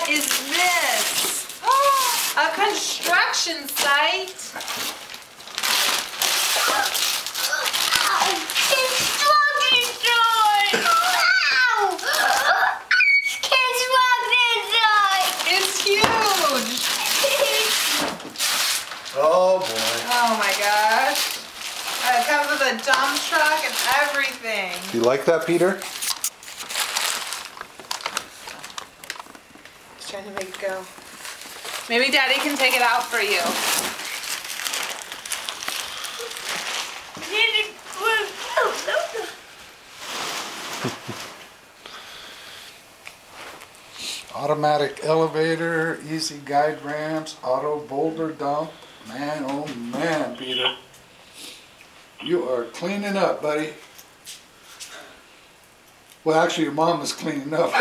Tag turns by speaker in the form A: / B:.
A: What is this? A construction site.
B: Construction site. Construction site.
A: It's huge.
C: Oh boy.
A: Oh my gosh. It comes with a dump truck and everything.
C: Do you like that, Peter?
A: He's trying to make it go. Maybe Daddy can take it out for you.
D: Automatic elevator, easy guide ramps, auto boulder dump. Man, oh man, Peter. You are cleaning up, buddy. Well, actually, your mom is cleaning up.